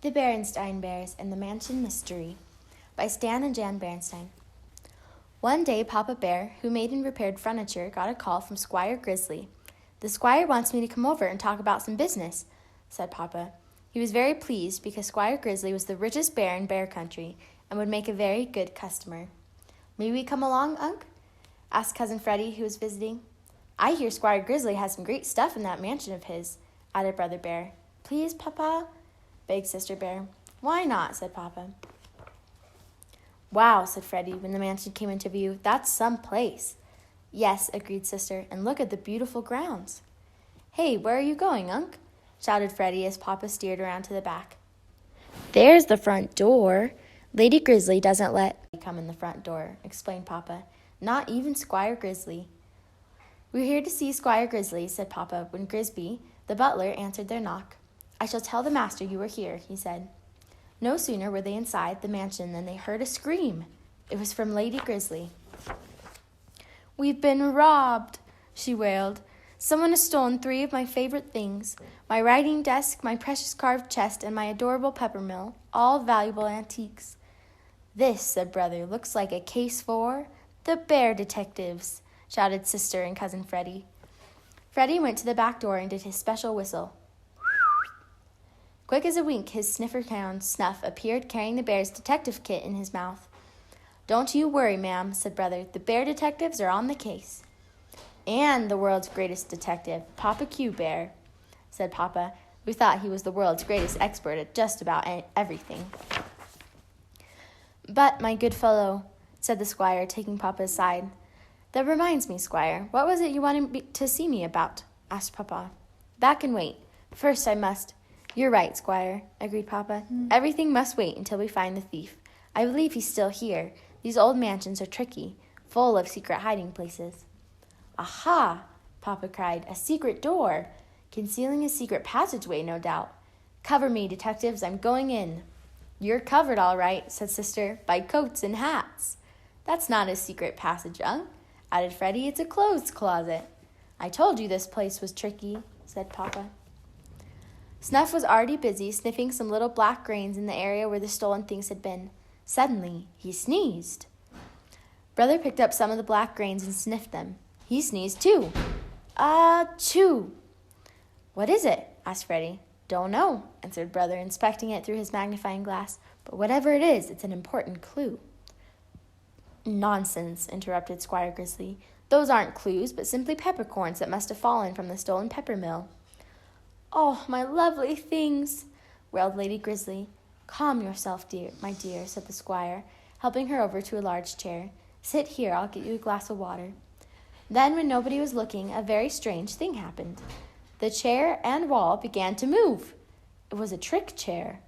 The Berenstain Bears and the Mansion Mystery by Stan Jan Berenstain. One day, Papa Bear, who made and repaired furniture, got a call from Squire Grizzly. "The squire wants me to come over and talk about some business," said Papa. He was very pleased because Squire Grizzly was the richest bear in Bear Country and would make a very good customer. "May we come along, Unc?" asked Cousin Freddie, who was visiting. "I hear Squire Grizzly has some great stuff in that mansion of his," added Brother Bear. "Please, Papa?" begged Sister Bear. "Why not?" said Papa. "Wow," said Freddie when the mansion came into view. "That's some place." "Yes," agreed Sister, "and look at the beautiful grounds." "Hey, where are you going, Unc?" shouted Freddie as Papa steered around to the back. "There's the front door. Lady Grizzly doesn't let me come in the front door," explained Papa. "Not even Squire Grizzly." "We're here to see Squire Grizzly," said Papa, when Grisby, the butler, answered their knock. "I shall tell the master you are here," he said. No sooner were they inside the mansion than they heard a scream. It was from Lady Grizzly. "We've been robbed," she wailed. "Someone has stolen 3 of my favorite things, my writing desk, my precious carved chest, and my adorable pepper mill, all valuable antiques." "This," said Brother, "looks like a case for the Bear Detectives," shouted Sister and Cousin Freddie. Freddie went to the back door and did his special whistle. Quick as a wink, his sniffer hound, Snuff, appeared carrying the bear's detective kit in his mouth. "Don't you worry, ma'am," said Brother. "The Bear Detectives are on the case." "And the world's greatest detective, Papa Q Bear," said Papa, who thought he was the world's greatest expert at just about everything. "But, my good fellow," said the squire, taking Papa aside. "That reminds me, Squire, what was it you wanted to see me about?" asked Papa. "Back and wait. First I must—" "You're right, Squire," agreed Papa. "Everything must wait until we find the thief. I believe he's still here. These old mansions are tricky, full of secret hiding places." "Aha!" Papa cried. "A secret door! Concealing a secret passageway, no doubt. Cover me, detectives, I'm going in." "You're covered, all right," said Sister, "by coats and hats." "That's not a secret passage, Unc," added Freddie. "It's a clothes closet." "I told you this place was tricky," said Papa. Snuff was already busy sniffing some little black grains in the area where the stolen things had been. Suddenly, he sneezed. Brother picked up some of the black grains and sniffed them. He sneezed too. "Achoo!" "What is it?" asked Freddie. "Don't know," answered Brother, inspecting it through his magnifying glass. "But whatever it is, it's an important clue." "Nonsense," interrupted Squire Grizzly. "Those aren't clues, but simply peppercorns that must have fallen from the stolen pepper mill." "Oh, my lovely things!" wailed Lady Grizzly. "Calm yourself, my dear," said the squire, helping her over to a large chair. "Sit here, I'll get you a glass of water." Then, when nobody was looking, a very strange thing happened. The chair and wall began to move. It was a trick chair.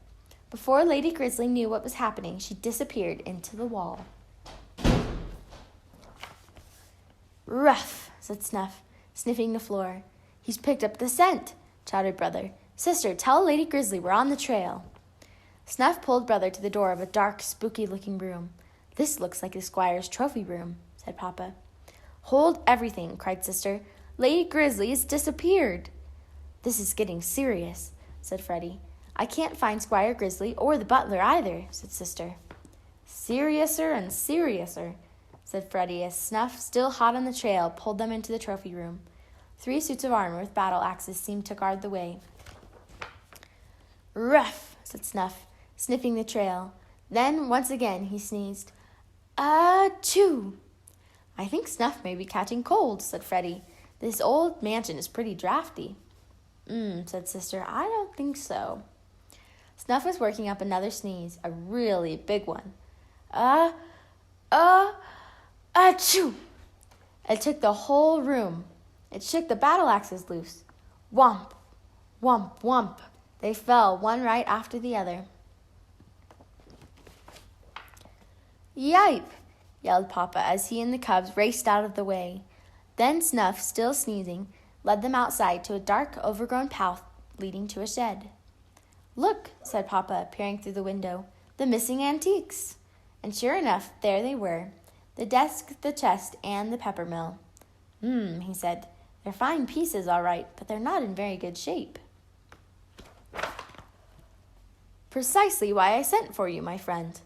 Before Lady Grizzly knew what was happening, she disappeared into the wall. "Rough," said Snuff, sniffing the floor. "He's picked up the scent," shouted Brother. "Sister, tell Lady Grizzly we're on the trail." Snuff pulled Brother to the door of a dark, spooky-looking room. "This looks like the squire's trophy room," said Papa. "Hold everything," cried Sister. "Lady Grizzly has disappeared." "This is getting serious," said Freddie. "I can't find Squire Grizzly or the butler either," said Sister. "Seriouser and seriouser," said Freddie, as Snuff, still hot on the trail, pulled them into the trophy room. 3 suits of armor with battle axes seemed to guard the way. "Rough," said Snuff, sniffing the trail. Then, once again, he sneezed. "Achoo!" "I think Snuff may be catching cold," said Freddie. "This old mansion is pretty drafty." Said Sister. "I don't think so." Snuff was working up another sneeze, a really big one. Achoo! It took the whole room. It shook the battle axes loose. Whomp, whomp, whomp. They fell, one right after the other. "Yipe!" yelled Papa as he and the cubs raced out of the way. Then Snuff, still sneezing, led them outside to a dark, overgrown path leading to a shed. "Look," said Papa, peering through the window, "the missing antiques." And sure enough, there they were, the desk, the chest, and the pepper mill. He said. "They're fine pieces, all right, but they're not in very good shape." Precisely why I sent for you, my friend.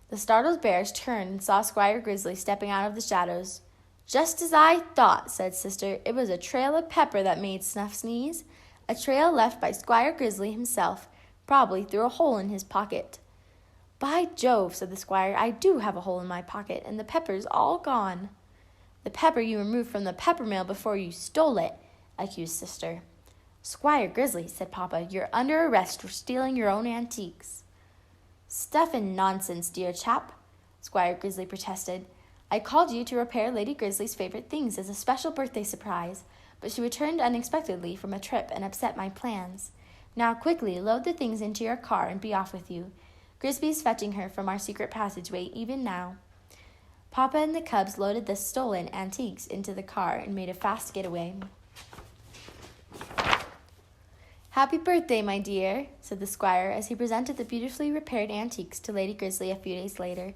The startled bears turned and saw Squire Grizzly stepping out of the shadows. Just as I thought, said Sister. It was a trail of pepper that made Snuff sneeze. A trail left by Squire Grizzly himself, probably through a hole in his pocket. By Jove, said the squire, I do have a hole in my pocket, and the pepper's all gone. The pepper you removed from the pepper mill before you stole it, accused Sister. Squire Grizzly, said Papa, you're under arrest for stealing your own antiques. Stuff and nonsense, dear chap, Squire Grizzly protested. I called you to repair Lady Grizzly's favorite things as a special birthday surprise, but she returned unexpectedly from a trip and upset my plans. Now quickly load the things into your car and be off with you. Grisby's fetching her from our secret passageway even now. Papa and the cubs loaded the stolen antiques into the car and made a fast getaway. Happy birthday, my dear, said the squire as he presented the beautifully repaired antiques to Lady Grizzly a few days later.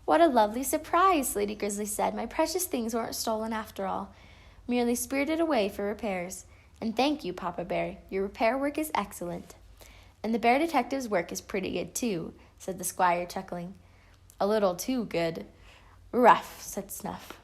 What a lovely surprise, Lady Grizzly said. My precious things weren't stolen after all, merely spirited away for repairs. And thank you, Papa Bear. Your repair work is excellent. And the bear detective's work is pretty good, too, said the squire, chuckling. A little too good. Rough, said Snuff.